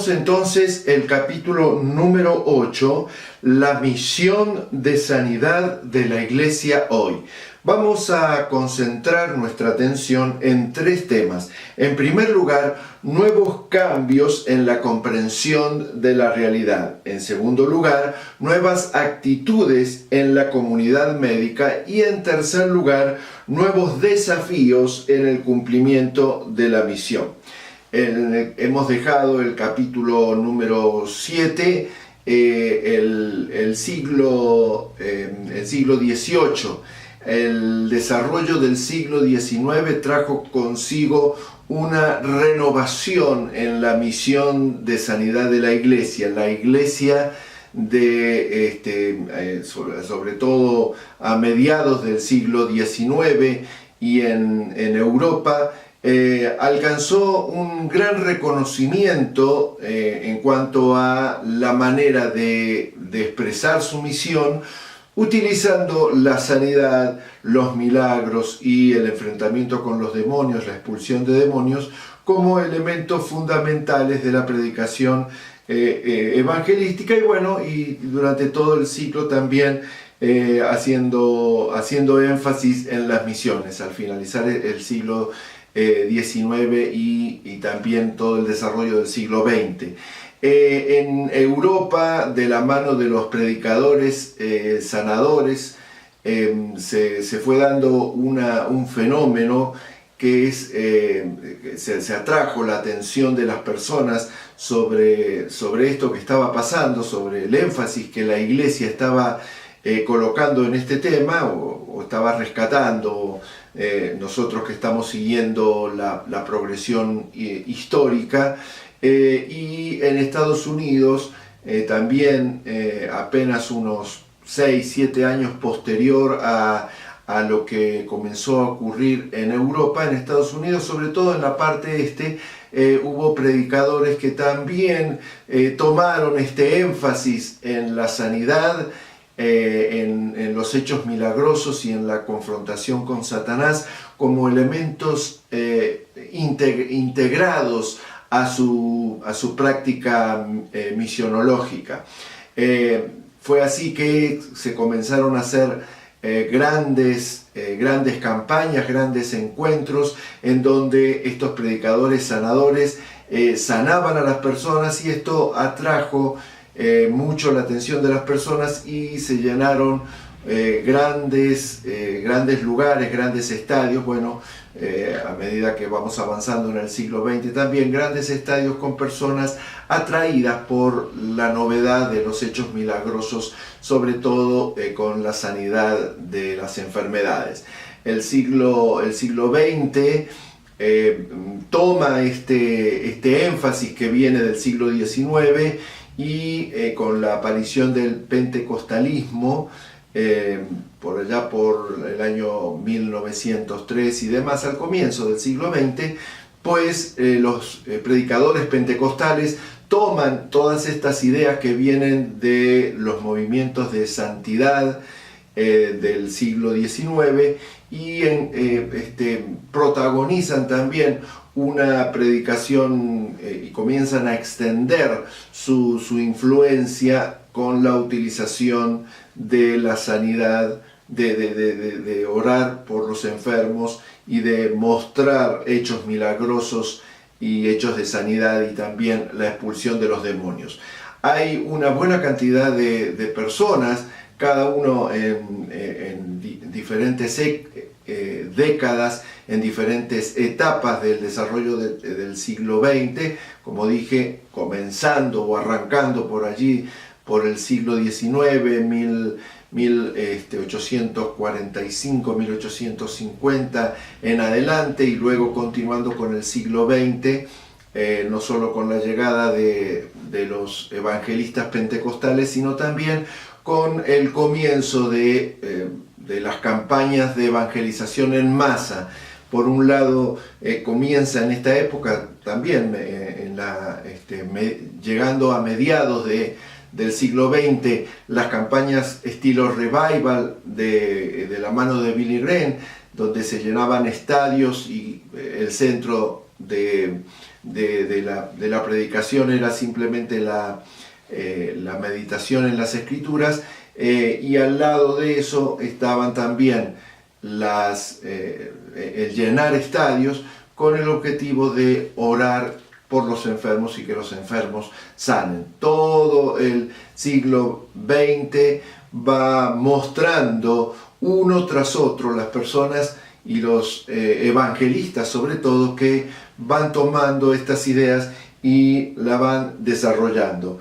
Comenzamos entonces el capítulo número 8, la misión de sanidad de la Iglesia hoy. Vamos a concentrar nuestra atención en tres temas. En primer lugar, nuevos cambios en la comprensión de la realidad. En segundo lugar, nuevas actitudes en la comunidad médica. Y en tercer lugar, nuevos desafíos en el cumplimiento de la misión. Hemos dejado el capítulo número 7, el siglo XVIII. El desarrollo del siglo XIX trajo consigo una renovación en la misión de sanidad de la Iglesia. La Iglesia, sobre todo a mediados del siglo XIX y en Europa, alcanzó un gran reconocimiento en cuanto a la manera de expresar su misión, utilizando la sanidad, los milagros y el enfrentamiento con los demonios, la expulsión de demonios, como elementos fundamentales de la predicación evangelística, y durante todo el ciclo también haciendo énfasis en las misiones. Al finalizar el siglo XIX y también todo el desarrollo del siglo XX. En Europa, de la mano de los predicadores sanadores, se fue dando un fenómeno que se atrajo la atención de las personas sobre esto que estaba pasando, sobre el énfasis que la Iglesia estaba colocando en este tema o estaba rescatando. Nosotros que estamos siguiendo la progresión histórica, y en Estados Unidos también apenas unos 6-7 años posterior a lo que comenzó a ocurrir en Europa, en Estados Unidos, sobre todo en la parte este, hubo predicadores que también tomaron este énfasis en la sanidad, en los hechos milagrosos y en la confrontación con Satanás como elementos integrados a su práctica misionológica. Fue así que se comenzaron a hacer grandes campañas, grandes encuentros en donde estos predicadores sanadores sanaban a las personas, y esto atrajo mucho la atención de las personas y se llenaron grandes lugares, grandes estadios. A medida que vamos avanzando en el siglo XX, también grandes estadios con personas atraídas por la novedad de los hechos milagrosos, sobre todo con la sanidad de las enfermedades. El siglo XX toma este énfasis que viene del siglo XIX y con la aparición del pentecostalismo, por allá por el año 1903 y demás, al comienzo del siglo XX, pues los predicadores pentecostales toman todas estas ideas que vienen de los movimientos de santidad del siglo XIX y protagonizan también una predicación y comienzan a extender su influencia con la utilización de la sanidad, de orar por los enfermos y de mostrar hechos milagrosos y hechos de sanidad, y también la expulsión de los demonios. Hay una buena cantidad de personas, cada uno en diferentes décadas, en diferentes etapas del desarrollo del siglo XX, como dije, comenzando o arrancando por allí, por el siglo XIX, 1845, 1850 en adelante, y luego continuando con el siglo XX, no solo con la llegada de los evangelistas pentecostales, sino también con el comienzo de las campañas de evangelización en masa. Por un lado, comienza en esta época también, llegando a mediados del siglo XX, las campañas estilo revival de la mano de Billy Graham, donde se llenaban estadios y el centro de de la predicación era simplemente la meditación en las Escrituras, y al lado de eso estaban también el llenar estadios con el objetivo de orar por los enfermos y que los enfermos sanen. Todo el siglo XX va mostrando uno tras otro las personas y los evangelistas sobre todo que van tomando estas ideas y la van desarrollando.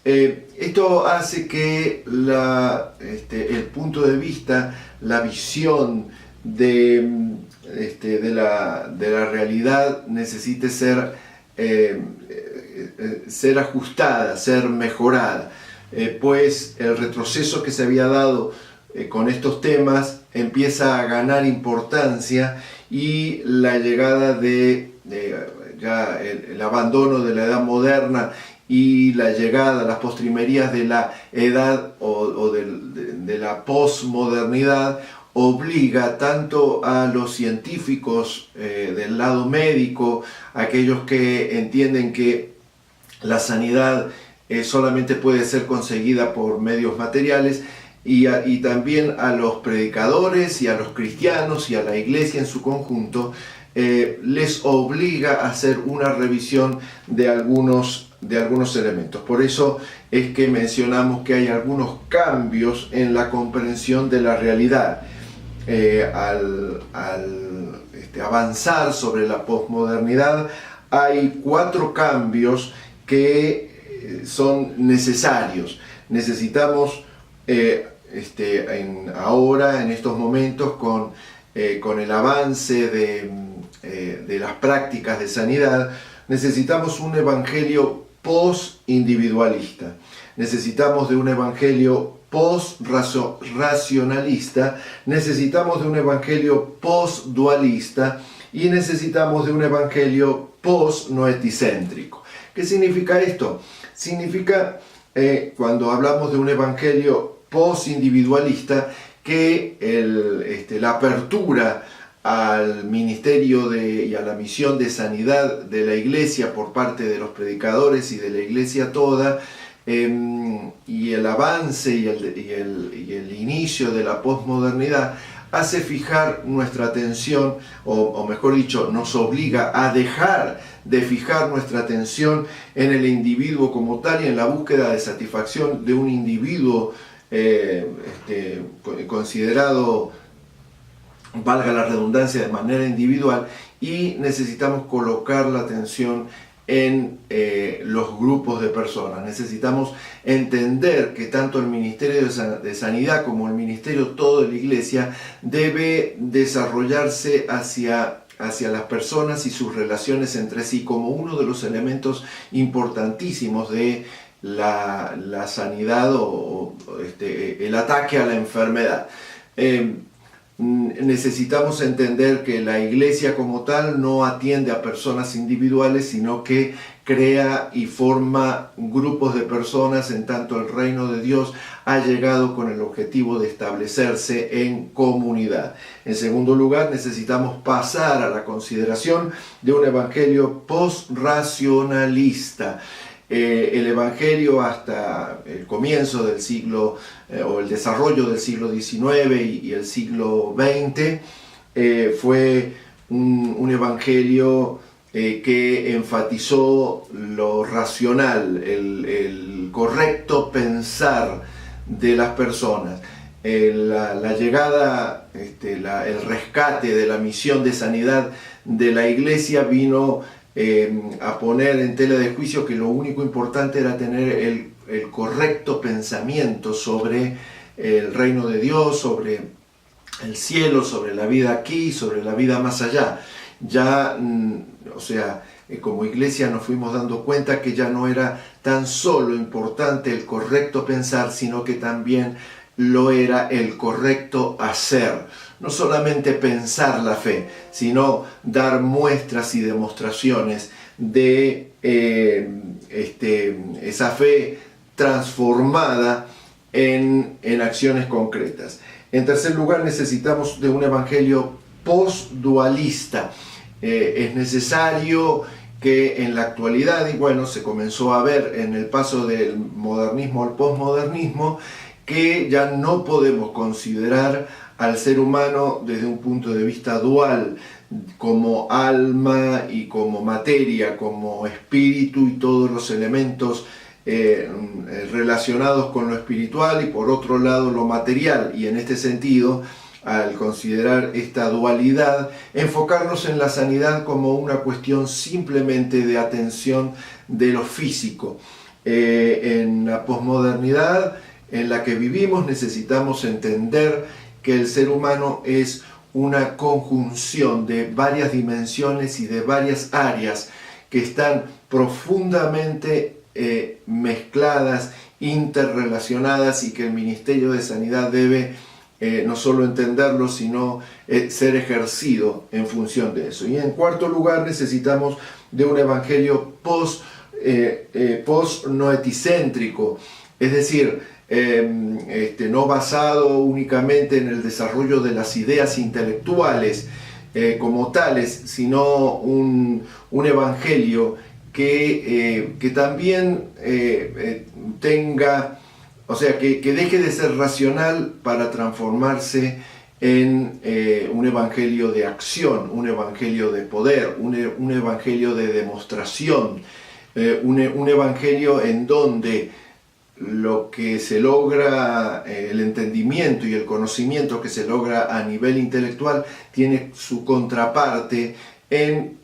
Esto hace que el punto de vista, la visión de la realidad necesite ser ajustada, ser mejorada, pues el retroceso que se había dado con estos temas empieza a ganar importancia, y la llegada ya el abandono de la edad moderna y la llegada a las postrimerías de la edad o de la posmodernidad obliga tanto a los científicos del lado médico, aquellos que entienden que la sanidad solamente puede ser conseguida por medios materiales, y también a los predicadores y a los cristianos y a la iglesia en su conjunto, les obliga a hacer una revisión de algunos elementos. Por eso es que mencionamos que hay algunos cambios en la comprensión de la realidad. Al avanzar sobre la posmodernidad, hay 4 cambios que son necesarios. Necesitamos ahora, en estos momentos, con el avance de las prácticas de sanidad, necesitamos un evangelio post-individualista. Necesitamos de un evangelio post-racionalista, necesitamos de un evangelio post-dualista y necesitamos de un evangelio post-noeticéntrico. ¿Qué significa esto? Significa, cuando hablamos de un evangelio post-individualista, que la apertura al ministerio y a la misión de sanidad de la iglesia por parte de los predicadores y de la iglesia toda, y el avance y el inicio de la posmodernidad hace fijar nuestra atención, o mejor dicho, nos obliga a dejar de fijar nuestra atención en el individuo como tal y en la búsqueda de satisfacción de un individuo considerado, valga la redundancia, de manera individual, y necesitamos colocar la atención en los grupos de personas. Necesitamos entender que tanto el Ministerio de Sanidad como el ministerio todo de la Iglesia debe desarrollarse hacia las personas y sus relaciones entre sí como uno de los elementos importantísimos de la sanidad o el ataque a la enfermedad. Necesitamos entender que la iglesia como tal no atiende a personas individuales, sino que crea y forma grupos de personas, en tanto el reino de Dios ha llegado con el objetivo de establecerse en comunidad. En segundo lugar, necesitamos pasar a la consideración de un evangelio post-racionalista. El evangelio hasta el comienzo del siglo o el desarrollo del siglo XIX y el siglo XX fue un evangelio que enfatizó lo racional, el correcto pensar de las personas. La llegada, el rescate de la misión de sanidad de la iglesia vino a poner en tela de juicio que lo único importante era tener el correcto pensamiento sobre el reino de Dios, sobre el cielo, sobre la vida aquí, sobre la vida más allá. Ya, como iglesia nos fuimos dando cuenta que ya no era tan solo importante el correcto pensar, sino que también lo era el correcto hacer. No solamente pensar la fe, sino dar muestras y demostraciones de esa fe transformada en acciones concretas. En tercer lugar, necesitamos de un evangelio post-dualista. Es necesario que en la actualidad, y bueno, se comenzó a ver en el paso del modernismo al posmodernismo, que ya no podemos considerar al ser humano desde un punto de vista dual, como alma y como materia, como espíritu y todos los elementos relacionados con lo espiritual, y por otro lado lo material. Y en este sentido, al considerar esta dualidad, enfocarnos en la sanidad como una cuestión simplemente de atención de lo físico. En la posmodernidad en la que vivimos necesitamos entender que el ser humano es una conjunción de varias dimensiones y de varias áreas que están profundamente mezcladas, interrelacionadas, y que el Ministerio de Sanidad debe no solo entenderlo, sino ser ejercido en función de eso. Y en cuarto lugar, necesitamos de un evangelio post-noeticéntrico, es decir, no basado únicamente en el desarrollo de las ideas intelectuales como tales, sino un evangelio que también tenga, o sea, que deje de ser racional para transformarse en un evangelio de acción, un evangelio de poder, un evangelio de demostración, un evangelio en donde lo que se logra, el entendimiento y el conocimiento que se logra a nivel intelectual, tiene su contraparte en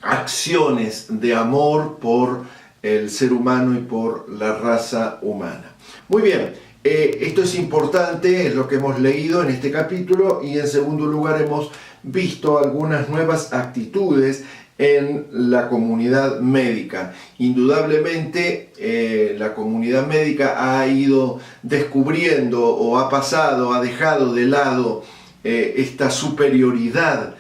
acciones de amor por el ser humano y por la raza humana. Muy bien, esto es importante, es lo que hemos leído en este capítulo, y en segundo lugar hemos visto algunas nuevas actitudes en la comunidad médica. Indudablemente la comunidad médica ha ido descubriendo o ha dejado de lado esta superioridad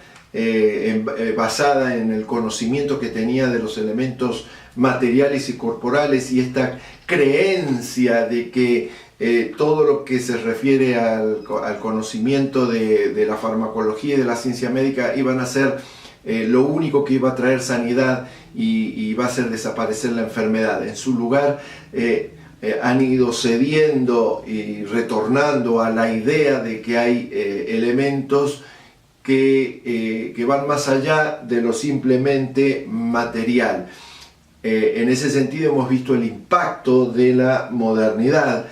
basada en el conocimiento que tenía de los elementos materiales y corporales, y esta creencia de que todo lo que se refiere al conocimiento de la farmacología y de la ciencia médica iban a ser lo único que iba a traer sanidad y va a hacer desaparecer la enfermedad. En su lugar han ido cediendo y retornando a la idea de que hay elementos que van más allá de lo simplemente material. En ese sentido hemos visto el impacto de la modernidad,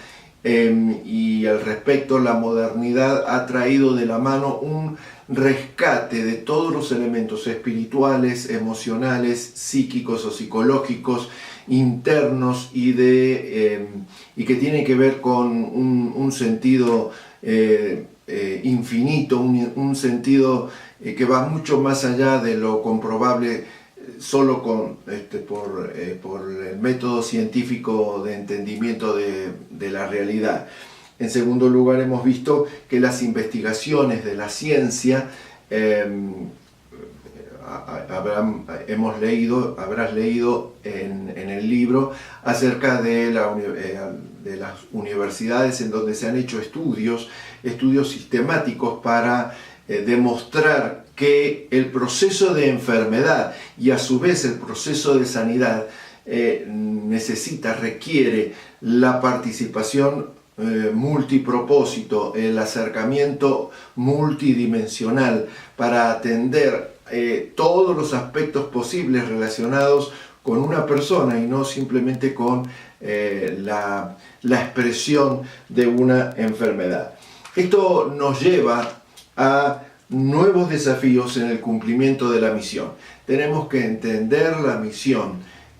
y al respecto la modernidad ha traído de la mano un rescate de todos los elementos espirituales, emocionales, psíquicos o psicológicos internos y que tienen que ver con un sentido infinito, un sentido que va mucho más allá de lo comprobable solo por el método científico de entendimiento de la realidad. En segundo lugar, hemos visto que las investigaciones de la ciencia, habrás leído en el libro acerca de las universidades en donde se han hecho estudios sistemáticos para demostrar que el proceso de enfermedad y a su vez el proceso de sanidad requiere la participación multipropósito, el acercamiento multidimensional para atender todos los aspectos posibles relacionados con una persona y no simplemente con la expresión de una enfermedad. Esto nos lleva a nuevos desafíos en el cumplimiento de la misión. Tenemos que entender la misión,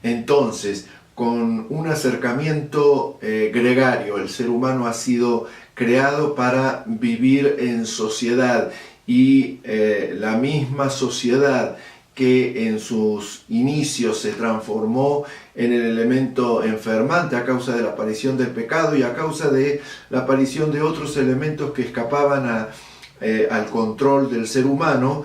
entonces, con un acercamiento gregario. El ser humano ha sido creado para vivir en sociedad, y la misma sociedad que en sus inicios se transformó en el elemento enfermante a causa de la aparición del pecado y a causa de la aparición de otros elementos que escapaban al control del ser humano,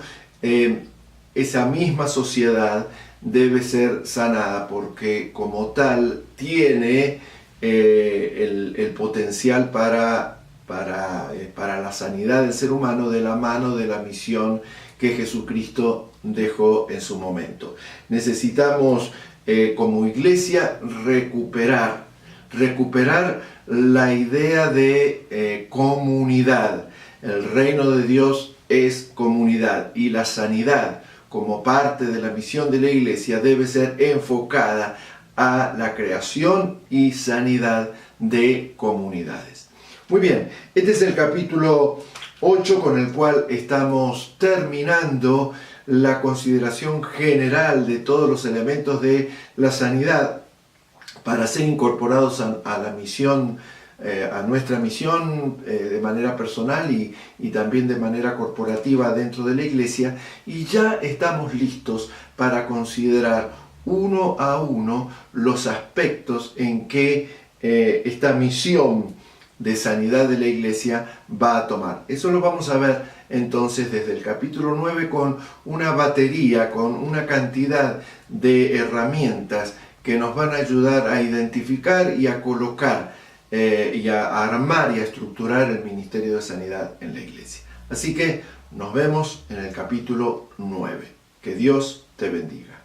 esa misma sociedad debe ser sanada porque como tal tiene el potencial para la sanidad del ser humano de la mano de la misión que Jesucristo dejó en su momento. Necesitamos como iglesia recuperar la idea de comunidad. El reino de Dios es comunidad y la sanidad como parte de la misión de la iglesia debe ser enfocada a la creación y sanidad de comunidades. Muy bien, este es el capítulo 8 con el cual estamos terminando la consideración general de todos los elementos de la sanidad para ser incorporados a la misión, a nuestra misión de manera personal y también de manera corporativa dentro de la iglesia, y ya estamos listos para considerar uno a uno los aspectos en que esta misión de sanidad de la iglesia va a tomar. Eso lo vamos a ver entonces desde el capítulo 9 con una batería, con una cantidad de herramientas que nos van a ayudar a identificar y a colocar y a armar y a estructurar el ministerio de sanidad en la iglesia. Así que nos vemos en el capítulo 9. Que Dios te bendiga.